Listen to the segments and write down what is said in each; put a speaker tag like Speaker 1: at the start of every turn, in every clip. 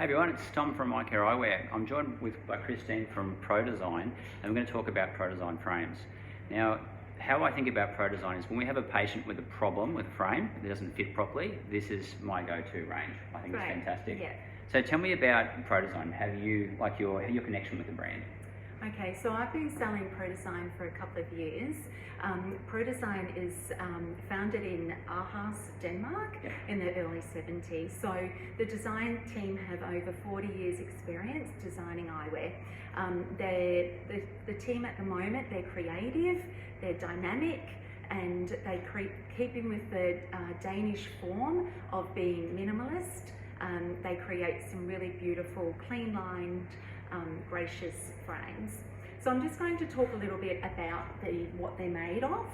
Speaker 1: Hey everyone, it's Tom from iCare Eyewear. I'm joined by Christine from Prodesign, and we're going to talk about Prodesign frames. Now, how I think about Prodesign is when we have a patient with a problem with a frame that doesn't fit properly, this is my go-to range. I think it's fantastic.
Speaker 2: Yeah.
Speaker 1: So tell me about Prodesign. Have you, like your connection with the brand?
Speaker 2: Okay, so I've been selling Prodesign for a couple of years. Prodesign is founded in Aarhus, Denmark, in the early 70s. So the design team have over 40 years experience designing eyewear. The team at the moment, they're creative, they're dynamic, and they keep in with the Danish form of being minimalist. They create some really beautiful, clean-lined, gracious frames. So I'm just going to talk a little bit about what they're made of.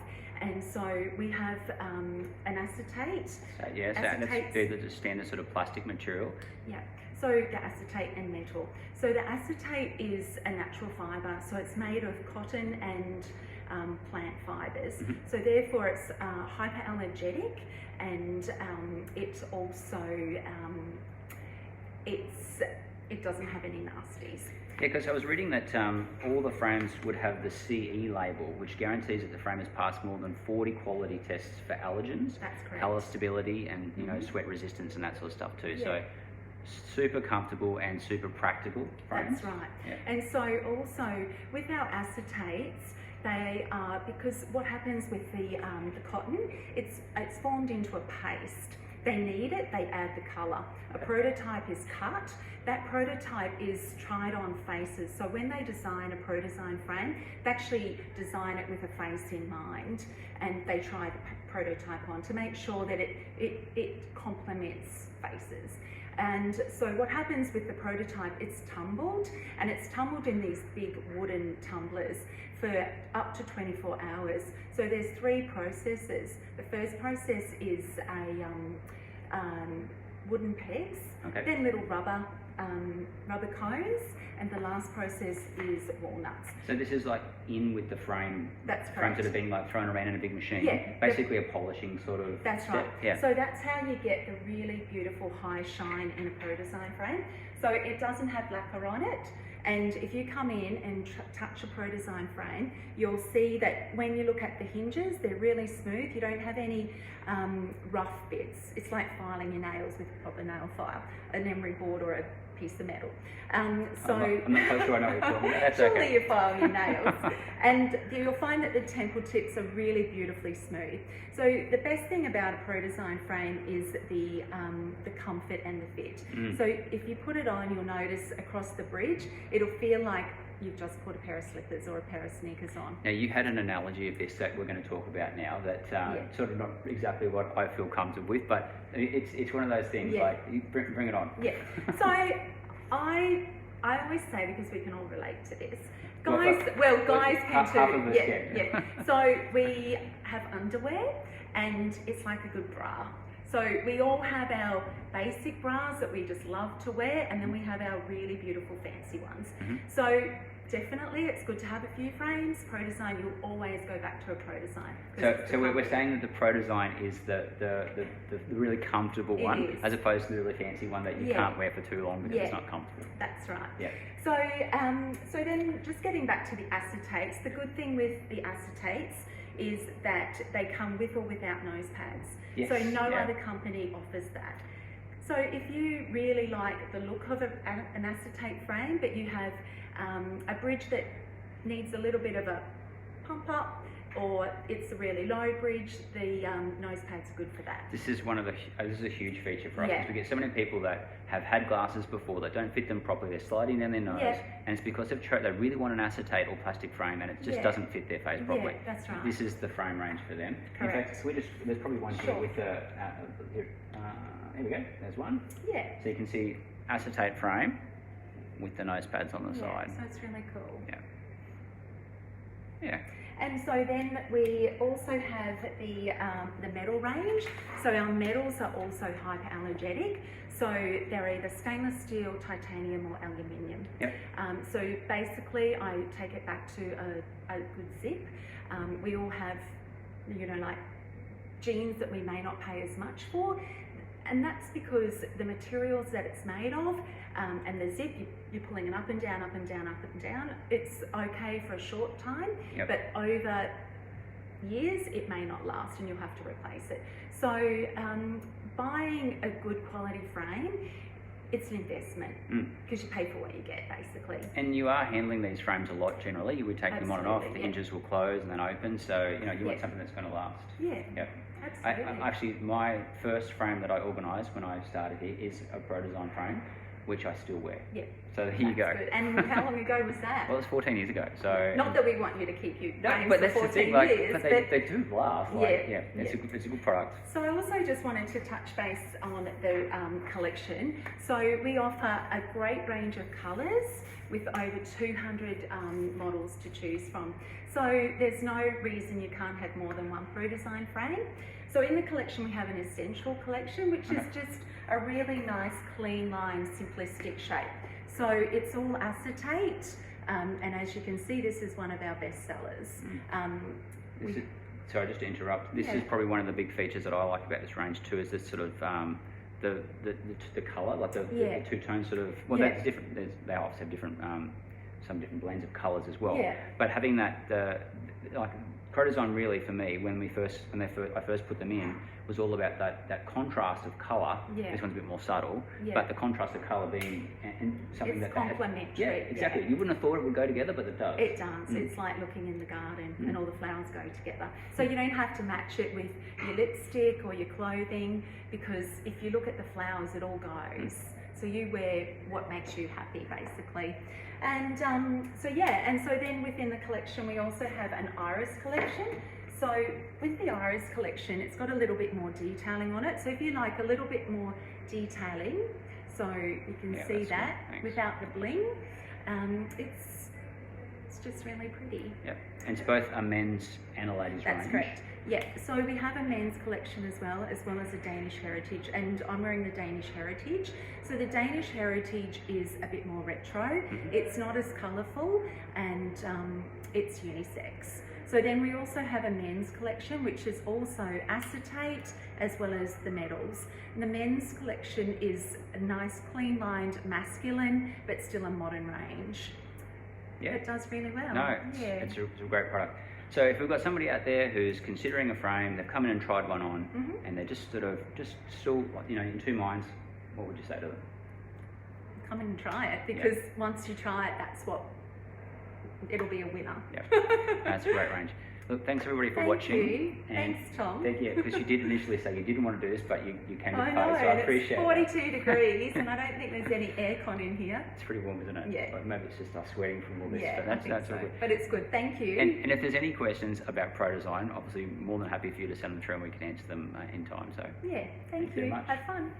Speaker 2: And so we have an acetate.
Speaker 1: So that's the standard sort of plastic material.
Speaker 2: Yeah, so the acetate and metal. So the acetate is a natural fibre, so it's made of cotton and plant fibres.
Speaker 1: Mm-hmm.
Speaker 2: So therefore it's hyperallergenic, and it's also it doesn't have any nasties.
Speaker 1: Yeah, because I was reading that all the frames would have the CE label, which guarantees that the frame has passed more than 40 quality tests for allergens, colour stability, and sweat resistance and that sort of stuff too. Yeah. So super comfortable and super practical frames.
Speaker 2: That's right.
Speaker 1: Yeah.
Speaker 2: And so also with our acetates, they are, because what happens with the cotton, it's formed into a paste. They need it, they add the colour. A prototype is cut. That prototype is tried on faces. So when they design a Prodesign frame, they actually design it with a face in mind, and they try the prototype on to make sure that it complements faces. And so what happens with the prototype, it's tumbled, and it's tumbled in these big wooden tumblers for up to 24 hours. So there's 3 processes. The first process is a wooden pegs, then little rubber cones, and the last process is walnuts.
Speaker 1: So this is like in with the frame.
Speaker 2: That's correct.
Speaker 1: Frames that have been like thrown around in a big machine.
Speaker 2: Yeah.
Speaker 1: Basically a polishing sort of
Speaker 2: That's
Speaker 1: step.
Speaker 2: right.
Speaker 1: Yeah.
Speaker 2: So that's how you get the really beautiful high shine in a Prodesign frame. So it doesn't have lacquer on it. And if you come in and touch a Prodesign frame, you'll see that when you look at the hinges, they're really smooth. You don't have any rough bits. It's like filing your nails with a proper nail file, an emery board or a piece of metal.
Speaker 1: I'm not quite sure I know what you're talking about. That's
Speaker 2: surely
Speaker 1: okay.
Speaker 2: you file your nails. And you'll find that the temple tips are really beautifully smooth. So the best thing about a Prodesign frame is the comfort and the fit. So if you put it on, you'll notice across the bridge, it'll feel like you've just put a pair of slippers or a pair of sneakers on.
Speaker 1: Now you had an analogy of this that we're going to talk about now that sort of not exactly what I feel comfortable with, but it's one of those things like you bring it on.
Speaker 2: Yeah. So I always say, because we can all relate to this, guys tend to So we have underwear, and it's like a good bra. So we all have our basic bras that we just love to wear, and then we have our really beautiful fancy ones. So definitely it's good to have a few frames. Prodesign, you'll always go back to a Prodesign.
Speaker 1: So we're saying that the Prodesign is the really comfortable one, as opposed to the really fancy one that you can't wear for too long because it's not comfortable.
Speaker 2: That's right.
Speaker 1: Yeah.
Speaker 2: So, so then just getting back to the acetates, the good thing with the acetates is that they come with or without nose pads.
Speaker 1: Yes.
Speaker 2: So no other company offers that. So if you really like the look of an acetate frame, but you have a bridge that needs a little bit of a pump up, or it's a really low bridge, the nose pads are good for that.
Speaker 1: This is this is a huge feature for us, because we get so many people that have had glasses before that don't fit them properly. They're sliding down their nose, and it's because they really want an acetate or plastic frame, and it just doesn't fit their face properly.
Speaker 2: Yeah, that's right.
Speaker 1: This is the frame range for them.
Speaker 2: Correct.
Speaker 1: In fact, there's probably one here with the. Here we go. There's one.
Speaker 2: Yeah.
Speaker 1: So you can see acetate frame with the nose pads on the side.
Speaker 2: So it's really cool.
Speaker 1: Yeah. Yeah.
Speaker 2: And so then we also have the metal range. So our metals are also hyperallergenic. So they're either stainless steel, titanium, or aluminium.
Speaker 1: Yep.
Speaker 2: So basically, I take it back to a good zip. We all have, like jeans that we may not pay as much for. and that's because the materials that it's made of, and the zip, you're pulling it up and down, up and down, up and down. It's okay for a short time, but over years it may not last and you'll have to replace it. So buying a good quality frame, it's an investment because you pay for what you get, basically.
Speaker 1: And you are handling these frames a lot generally. You would take them on and off, the hinges will close and then open, so you want something that's going to last.
Speaker 2: Yeah. Absolutely.
Speaker 1: Actually, my first frame that I organised when I started here is a Prodesign frame, which I still wear.
Speaker 2: Yeah.
Speaker 1: So there you go.
Speaker 2: Good. And how long ago was that?
Speaker 1: Well, it was 14 years ago. So
Speaker 2: not that we want you to keep you frames
Speaker 1: but
Speaker 2: for
Speaker 1: that's
Speaker 2: 14
Speaker 1: the thing,
Speaker 2: years,
Speaker 1: but they do last. It's a good product.
Speaker 2: So I also just wanted to touch base on the collection. So we offer a great range of colours with over 200 models to choose from. So there's no reason you can't have more than one Prodesign frame. So in the collection we have an essential collection, which is just a really nice, clean line, simplistic shape. So it's all acetate, and as you can see, this is one of our best sellers.
Speaker 1: Sorry, just to interrupt. This is probably one of the big features that I like about this range too, is this sort of the colour, like the two-tone sort of. Well, that's different. They also have different some different blends of colours as well. But having that like Prodesign really for me when I first put them in was all about that contrast of colour. This one's a bit more subtle, but the contrast of colour being something
Speaker 2: it's complementary.
Speaker 1: Yeah, exactly. You wouldn't have thought it would go together, but it does.
Speaker 2: It does. It's like looking in the garden and all the flowers go together. So you don't have to match it with your lipstick or your clothing, because if you look at the flowers, it all goes. So you wear what makes you happy, basically. And so then within the collection we also have an iris collection. So with the iris collection, it's got a little bit more detailing on it. So if you like a little bit more detailing, so you can see that without the bling, it's just really pretty.
Speaker 1: Yeah, and it's both a men's and a ladies' range.
Speaker 2: That's correct. Yeah, so we have a men's collection as well as a Danish heritage, and I'm wearing the Danish heritage. So the Danish heritage is a bit more retro. It's not as colourful, and it's unisex. So then we also have a men's collection, which is also acetate as well as the metals. And the men's collection is a nice, clean-lined, masculine, but still a modern range. Yeah, it does really well.
Speaker 1: No, it's a great product. So if we've got somebody out there who's considering a frame, they've come in and tried one on, and they're just still in two minds, what would you say to them?
Speaker 2: Come in and try it, because once you try it, it'll be a winner.
Speaker 1: Yeah, that's a great range. Look, thanks everybody for watching.
Speaker 2: You.
Speaker 1: And
Speaker 2: thanks, Tom.
Speaker 1: Because you did initially say you didn't want to do this, but you came to
Speaker 2: I
Speaker 1: the
Speaker 2: know,
Speaker 1: so I appreciate it.
Speaker 2: It's 42 degrees, and I don't think there's any aircon in here.
Speaker 1: It's pretty warm, isn't it?
Speaker 2: Yeah.
Speaker 1: But maybe it's just us sweating from all this.
Speaker 2: Yeah,
Speaker 1: but that's
Speaker 2: so.
Speaker 1: all good.
Speaker 2: But it's good. Thank you.
Speaker 1: And if there's any questions about Prodesign, obviously more than happy for you to send them through, and we can answer them in time. So
Speaker 2: yeah, thank you.
Speaker 1: very much.
Speaker 2: Have fun.